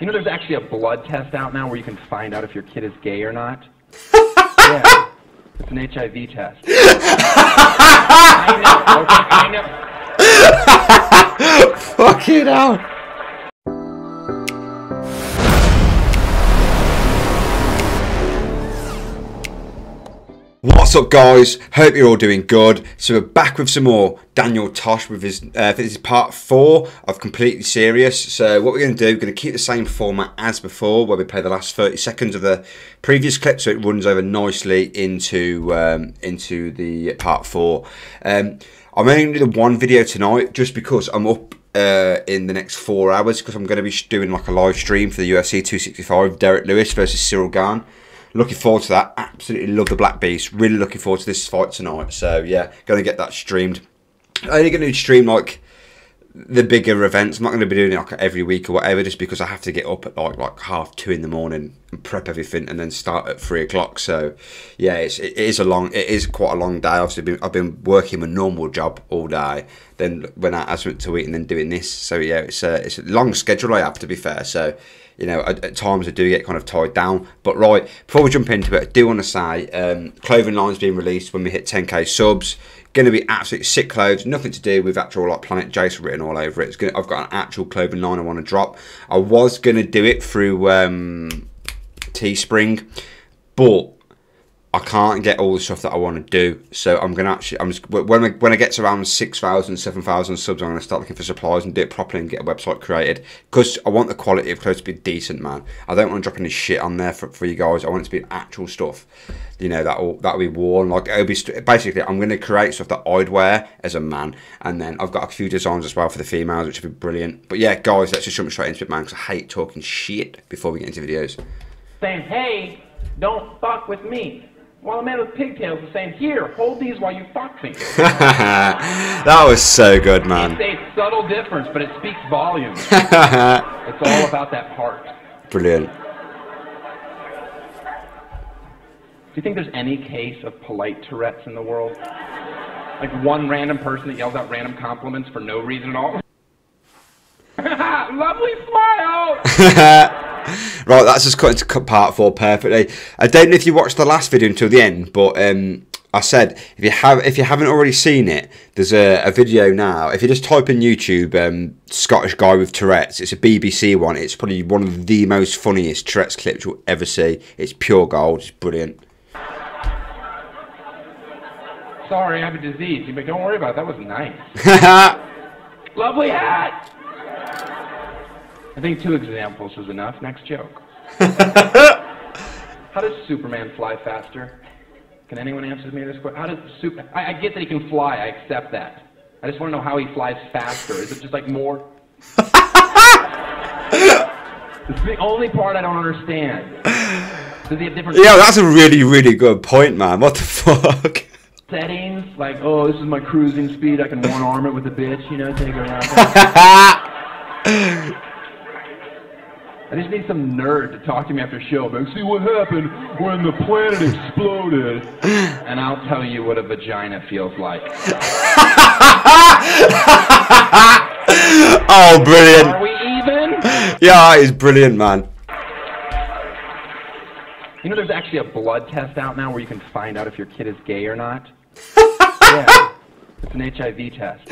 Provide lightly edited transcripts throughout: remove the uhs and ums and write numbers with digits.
You know there's actually a blood test out now where you can find out if your kid is gay or not? Yeah. It's an HIV test. I know, okay, I know. Fuck it out. What's up, guys? Hope you're all doing good. So we're back with some more Daniel Tosh with his this is part 4 of Completely Serious. So what we're going to do, we're going to keep the same format as before, where we play the last 30 seconds of the previous clip, so it runs over nicely into the part 4. I'm only going to do the one video tonight, just because I'm up in the next 4 hours, because I'm going to be doing like a live stream for the UFC 265, Derek Lewis versus Cyril Gane. Looking forward to that. Absolutely love the Black Beast. Really looking forward to this fight tonight. So yeah, going to get that streamed. Only going to stream like the bigger events. I'm not going to be doing it like every week or whatever, just because I have to get up at like 2:30 in the morning and prep everything, and then start at 3 o'clock. So yeah, it is quite a long day. Obviously, I've been working my normal job all day. Then went out, I went to eat, and then doing this. So yeah, it's a long schedule I have, to be fair. So, you know, at times I do get kind of tied down. But right, before we jump into it, I do want to say clothing line's being released when we hit 10k subs. Going to be absolutely sick clothes, nothing to do with actual like Planet Jason written all over it. I've got an actual clothing line I want to drop. I was going to do it through Teespring, but I can't get all the stuff that I want to do, so I'm gonna when I get to around 6,000, 7,000 subs, I'm gonna start looking for supplies and do it properly and get a website created, because I want the quality of clothes to be decent, man. I don't want to drop any shit on there for you guys. I want it to be actual stuff, you know, that'll be worn. Like, it'll be basically, I'm gonna create stuff that I'd wear as a man, and then I've got a few designs as well for the females, which will be brilliant. But yeah, guys, let's just jump straight into it, man, because I hate talking shit before we get into videos. Saying, hey, don't fuck with me. While a man with pigtails is saying, here, hold these while you fuck me. That was so good, man. It's a subtle difference, but it speaks volumes. It's all about that part. Brilliant. Do you think there's any case of polite Tourette's in the world? Like one random person that yells out random compliments for no reason at all? Lovely smile! Right, that's just cut into part 4 perfectly. I don't know if you watched the last video until the end, but I said if you haven't already seen it, there's a video now. If you just type in YouTube Scottish guy with Tourette's, it's a BBC one. It's probably one of the most funniest Tourette's clips you'll ever see. It's pure gold. It's brilliant. Sorry, I have a disease. But don't worry about it. That was nice. Lovely hat. I think 2 examples was enough. Next joke. How does Superman fly faster? Can anyone answer me this question? How does I get that he can fly. I accept that. I just want to know how he flies faster. Is it just like more? It's the only part I don't understand. Does he have different? Yeah, that's a really, really good point, man. What the fuck? Settings like, oh, this is my cruising speed. I can one-arm it with a bitch, you know, take her around. I just need some nerd to talk to me after show. Like, see what happened when the planet exploded, and I'll tell you what a vagina feels like. Oh, brilliant! Are we even? Yeah, it's brilliant, man. You know, there's actually a blood test out now where you can find out if your kid is gay or not. Yeah, it's an HIV test.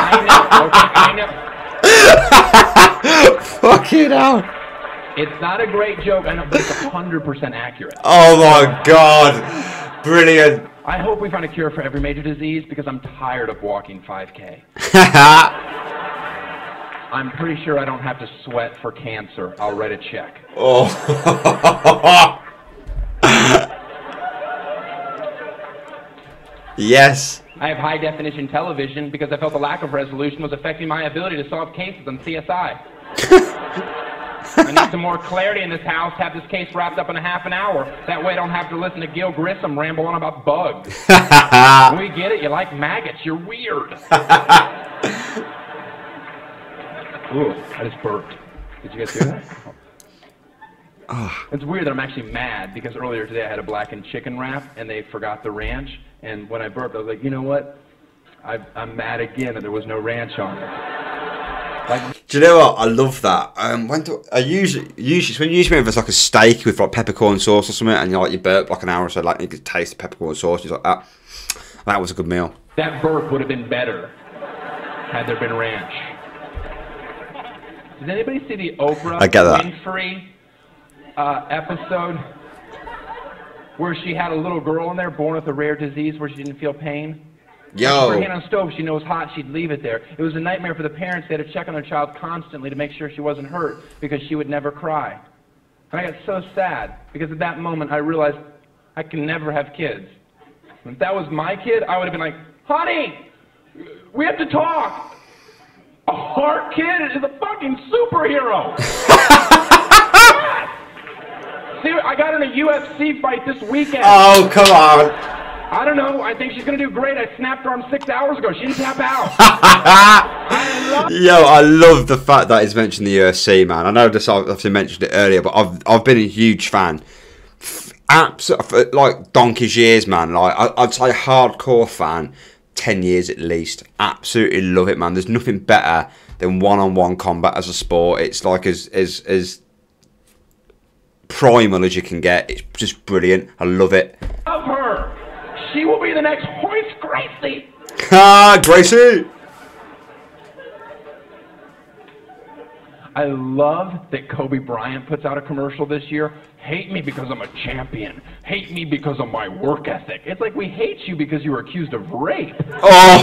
I know. Okay, I know. Fuck it out. It's not a great joke, I know, but it's 100% accurate. Oh my god. Brilliant. I hope we find a cure for every major disease, because I'm tired of walking 5K. I'm pretty sure I don't have to sweat for cancer. I'll write a check. Oh. Yes. I have high-definition television because I felt the lack of resolution was affecting my ability to solve cases on CSI. I need some more clarity in this house, have this case wrapped up in a half an hour. That way I don't have to listen to Gil Grissom ramble on about bugs. We get it, you like maggots, you're weird. Ooh, I just burped. Did you guys hear that? It's weird that I'm actually mad, because earlier today I had a blackened chicken wrap and they forgot the ranch, and when I burped I was like, you know what? I'm mad again that there was no ranch on it. Like, Do you know what? I love that. I usually it's when you use me with like a steak with like peppercorn sauce or something, and you burp like an hour or so, like you could taste the peppercorn sauce. It's like that. That was a good meal. That burp would have been better had there been ranch. Did anybody see the Oprah Winfrey episode where she had a little girl in there born with a rare disease where she didn't feel pain? Yo. Put her hand on the stove, she knows hot, she'd leave it there. It was a nightmare for the parents. They had to check on their child constantly to make sure she wasn't hurt because she would never cry. And I got so sad because at that moment I realized I can never have kids. If that was my kid, I would have been like, honey, we have to talk. Our kid is a fucking superhero. See, I got in a UFC fight this weekend. Oh, come on. I don't know. I think she's going to do great. I snapped her arm 6 hours ago. She didn't tap out. Yo, I love the fact that he's mentioned the UFC, man. I know this, I've obviously mentioned it earlier, but I've been a huge fan. Absolutely, like donkey's years, man. Like I'd say hardcore fan, 10 years at least. Absolutely love it, man. There's nothing better than one-on-one combat as a sport. It's like as primal as you can get. It's just brilliant. I love it. Love her. She will be the next Hoist Gracie. Ah, Gracie. I love that Kobe Bryant puts out a commercial this year. Hate me because I'm a champion. Hate me because of my work ethic. It's like we hate you because you were accused of rape. Oh.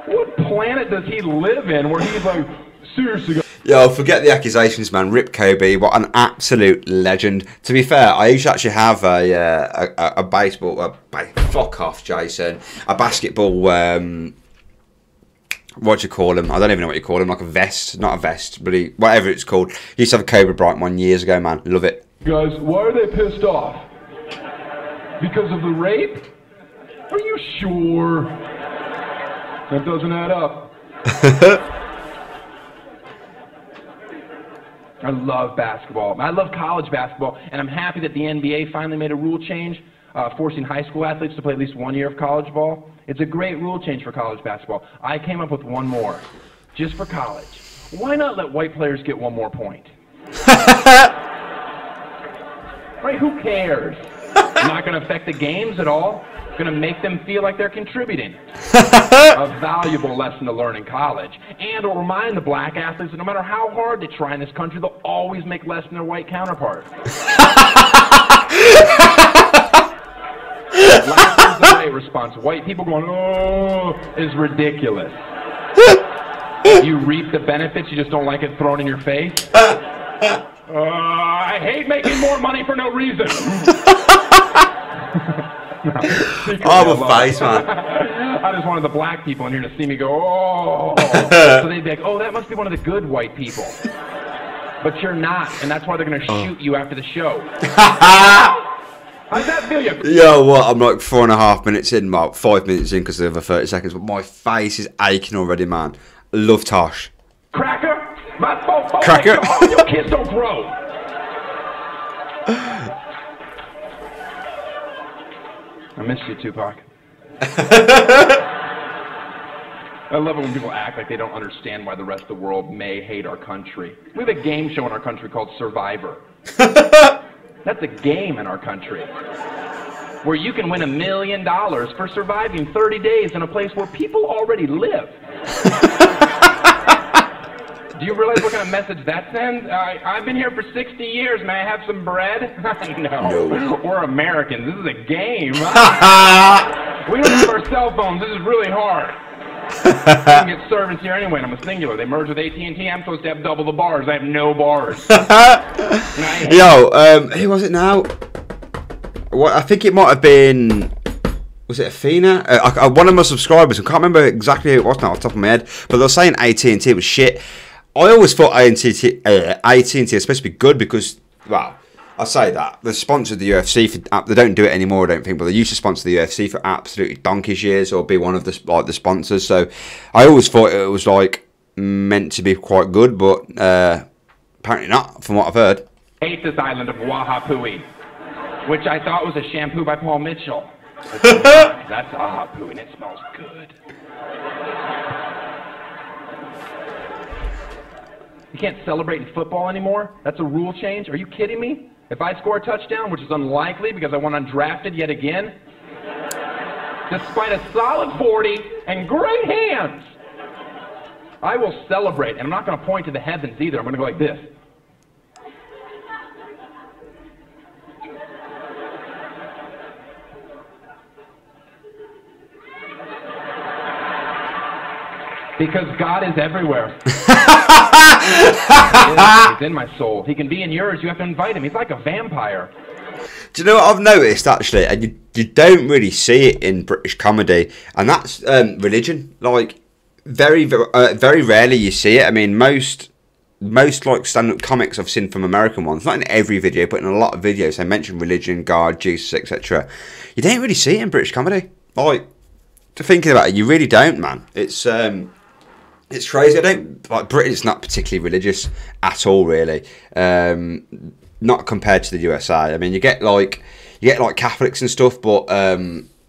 What planet does he live in where he's like, seriously? Yo, forget the accusations, man. Rip Kobe, what an absolute legend. To be fair, I used to actually have a baseball. Fuck off, Jason. A basketball. What do you call him? I don't even know what you call him. Like a vest, not a vest, but whatever it's called. He used to have a Kobe Bryant one years ago, man. Love it. Guys, why are they pissed off? Because of the rape? Are you sure? That doesn't add up. I love basketball. I love college basketball, and I'm happy that the NBA finally made a rule change, forcing high school athletes to play at least 1 year of college ball. It's a great rule change for college basketball. I came up with one more, just for college. Why not let white players get one more point? Right, who cares? Not going to affect the games at all. Going to make them feel like they're contributing. A valuable lesson to learn in college. And it'll remind the black athletes that no matter how hard they try in this country, they'll always make less than their white counterparts. Last is the right response. White people going, oh, is ridiculous. You reap the benefits, you just don't like it thrown in your face. I hate making more money for no reason. I'm a face, man. I just wanted the black people in here to see me go, oh. So they'd be like, oh, that must be one of the good white people. But you're not, and that's why they're going to shoot you after the show. How's that feel you? Yo, what? I'm like 4.5 minutes in, about 5 minutes in because of the 30 seconds, but my face is aching already, man. I love Tosh. Cracker? My phone. Cracker? Oh, your kids don't grow. I miss you, Tupac. I love it when people act like they don't understand why the rest of the world may hate our country. We have a game show in our country called Survivor. That's a game in our country where you can win $1 million for surviving 30 days in a place where people already live. Do you realize what kind of message that sends? I've been here for 60 years. May I have some bread? No. We're Americans. This is a game. We don't have our cell phones. This is really hard. I can get servants here anyway, and I'm a singular. They merged with AT&T. I'm supposed to have double the bars. I have no bars. Yo, who was it now? What, I think it might have been... Was it Athena? One of my subscribers. I can't remember exactly who it was now off the top of my head, but they were saying AT&T was shit. I always thought AT&T was supposed to be good because, well, I say that they sponsored the UFC for. They don't do it anymore, I don't think, but they used to sponsor the UFC for absolutely donkey's years or be one of the sponsors. So I always thought it was like meant to be quite good, but apparently not, from what I've heard. I hate this island of Wahapui, which I thought was a shampoo by Paul Mitchell. That's Wahapui, and it smells good. You can't celebrate in football anymore? That's a rule change? Are you kidding me? If I score a touchdown, which is unlikely because I went undrafted yet again, despite a solid 40 and great hands, I will celebrate. And I'm not going to point to the heavens either. I'm going to go like this. Because God is everywhere. He's in my soul. He can be in yours. You have to invite him. He's like a vampire. Do you know what I've noticed, actually? And you don't really see it in British comedy, and that's religion. Like, very rarely you see it. I mean, most like stand-up comics I've seen from American ones, not in every video, but in a lot of videos, they mention religion, God, Jesus, etc. You don't really see it in British comedy. Like, thinking about it, you really don't, man. It's crazy. I don't like Britain's not particularly religious at all, really. Not compared to the USA. I mean, you get like Catholics and stuff, but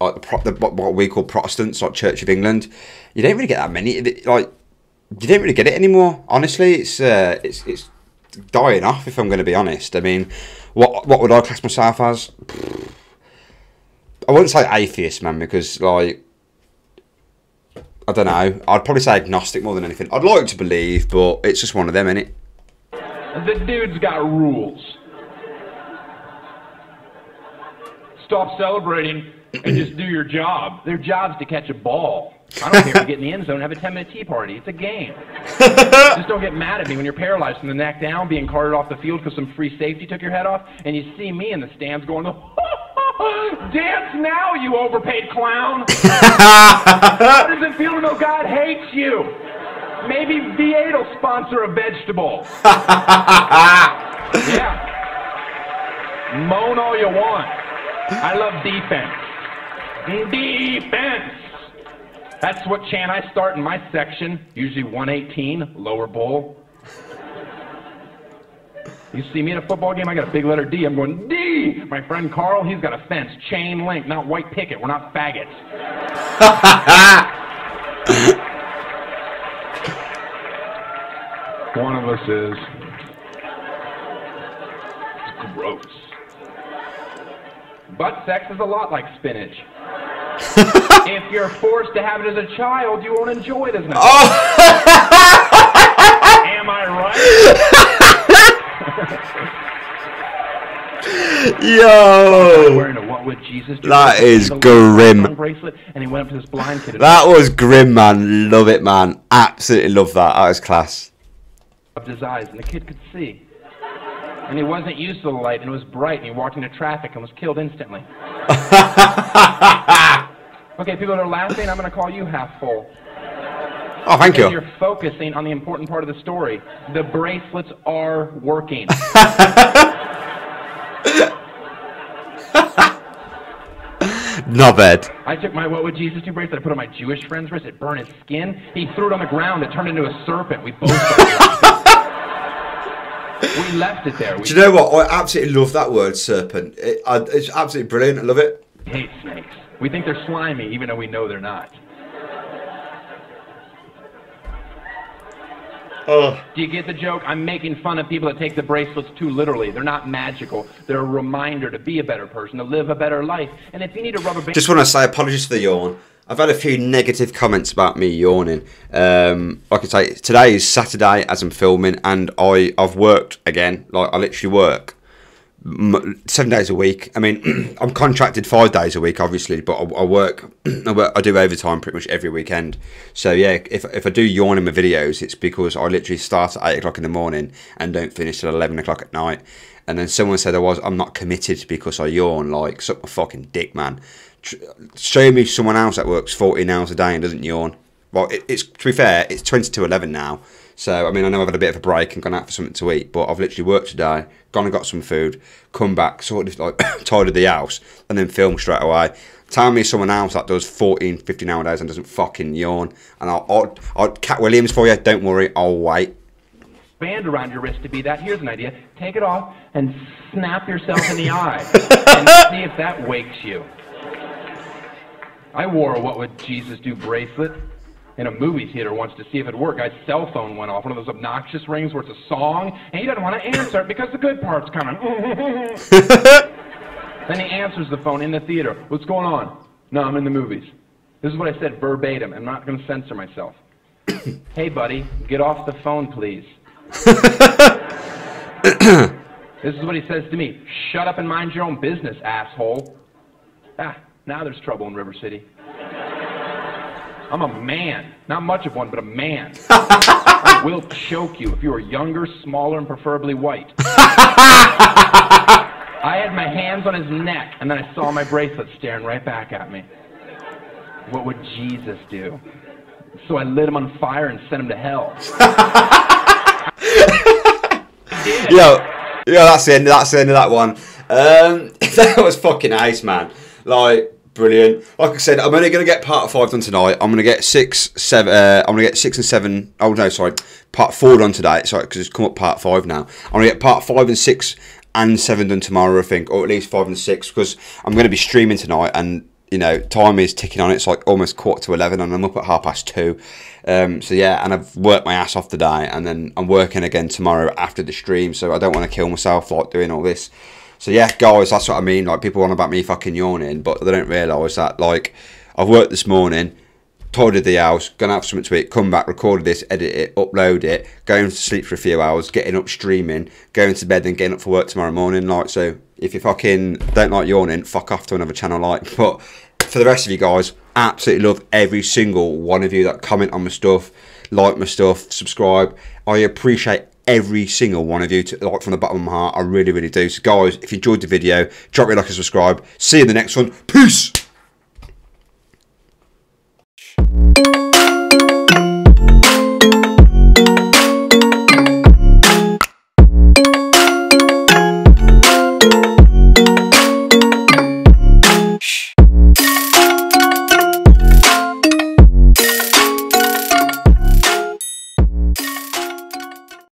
like what we call Protestants, like Church of England, you don't really get that many. Like, you don't really get it anymore. Honestly, it's dying off. If I'm going to be honest, I mean, what would I class myself as? I wouldn't say atheist, man, because like, I don't know. I'd probably say agnostic more than anything. I'd like to believe, but it's just one of them, innit? The dude's got rules. Stop celebrating and just do your job. Their job's to catch a ball. I don't care if you get in the end zone and have a 10-minute tea party. It's a game. Just don't get mad at me when you're paralyzed from the neck down, being carted off the field because some free safety took your head off, and you see me in the stands going, dance now, you overpaid clown. How does it feel to know God hates you? Maybe V8 will sponsor a vegetable. Yeah. Moan all you want. I love defense. Defense. That's what chant I start in my section. Usually 118, lower bowl. You see me at a football game, I got a big letter D. I'm going, D! My friend Carl, he's got a fence. Chain link, not white picket. We're not faggots. One of us is. It's gross. Butt sex is a lot like spinach. If you're forced to have it as a child, you won't enjoy it as an adult. Oh. Am I right? Yo! Wearing a what would Jesus do? That is grim. Bracelet, and he went up to this blind kid. That was grim, man. Love it, man. Absolutely love that. That was class. Up his eyes, and the kid could see. And he wasn't used to the light, and it was bright, and he walked into traffic and was killed instantly. Okay, people that are laughing, I'm going to call you half full. Oh, thank you. You're focusing on the important part of the story. The bracelets are working. Not bad. I took my What Would Jesus Do bracelet, I put it on my Jewish friend's wrist, it burned his skin. He threw it on the ground, it turned into a serpent. We both we left it there. Do you know what? I absolutely love that word, serpent. It's absolutely brilliant. I love it. We hate snakes. We think they're slimy, even though we know they're not. Oh. Do you get the joke? I'm making fun of people that take the bracelets too literally. They're not magical. They're a reminder to be a better person, to live a better life. And if you need a rubber band... Just want to say apologies for the yawn. I've had a few negative comments about me yawning. Like I say, today is Saturday as I'm filming, and I've worked again. Like, I literally work 7 days a week. I mean, I'm contracted 5 days a week, obviously, but I do overtime pretty much every weekend. So yeah, if I do yawn in my videos, it's because I literally start at 8 o'clock in the morning and don't finish till 11 o'clock at night. And then someone said I'm not committed because I yawn. Like, suck my fucking dick, man. Show me someone else that works 14 hours a day and doesn't yawn. Well, it's to be fair, it's 20 to 11 now. So, I mean, I know I've had a bit of a break and gone out for something to eat, but I've literally worked today, gone and got some food, come back, sort of like tidied the house, and then film straight away. Tell me someone else that does 14, 15 hour days and doesn't fucking yawn. And I'll Cat Williams for you, don't worry, I'll wait. Band around your wrist to be that. Here's an idea. Take it off and snap yourself in the eye and see if that wakes you. I wore a What Would Jesus Do bracelet. in a movie theater once to see if it worked. Guy's cell phone went off, one of those obnoxious rings where it's a song, and he doesn't want to answer it because the good part's coming. Then he answers the phone in the theater. What's going on? No, I'm in the movies. This is what I said verbatim. I'm not going to censor myself. Hey, buddy, get off the phone, please. This is what he says to me. Shut up and mind your own business, asshole. Ah, now there's trouble in River City. I'm a man. Not much of one, but a man. I will choke you if you were younger, smaller, and preferably white. I had my hands on his neck, and then I saw my bracelet staring right back at me. What would Jesus do? So I lit him on fire and sent him to hell. Yeah, that's the end of that one. That was fucking ace, man. Like, brilliant. Like I said, I'm only gonna get part 5 done tonight. I'm gonna get 6, 7. I'm gonna get 6 and 7. Oh no, sorry, part 4 done today. Sorry, because it's come up part 5 now. I'm gonna get part 5 and 6 and 7 done tomorrow, I think, or at least 5 and 6, because I'm gonna be streaming tonight, and you know, time is ticking on. It's like almost 11:15, and I'm up at 2:30. So yeah, and I've worked my ass off today, and then I'm working again tomorrow after the stream. So I don't want to kill myself like doing all this. So yeah, guys, that's what I mean. Like, people want about me fucking yawning, but they don't realise that, like, I've worked this morning, tidied the house, gonna have something to eat, come back, recorded this, edit it, upload it, going to sleep for a few hours, getting up streaming, going to bed, and getting up for work tomorrow morning. Like, so if you fucking don't like yawning, fuck off to another channel. Like, but for the rest of you guys, absolutely love every single one of you that comment on my stuff, like my stuff, subscribe. I appreciate every single one of you, like, from the bottom of my heart. I really, really do. So guys, if you enjoyed the video, drop me a like and subscribe. See you in the next one. Peace.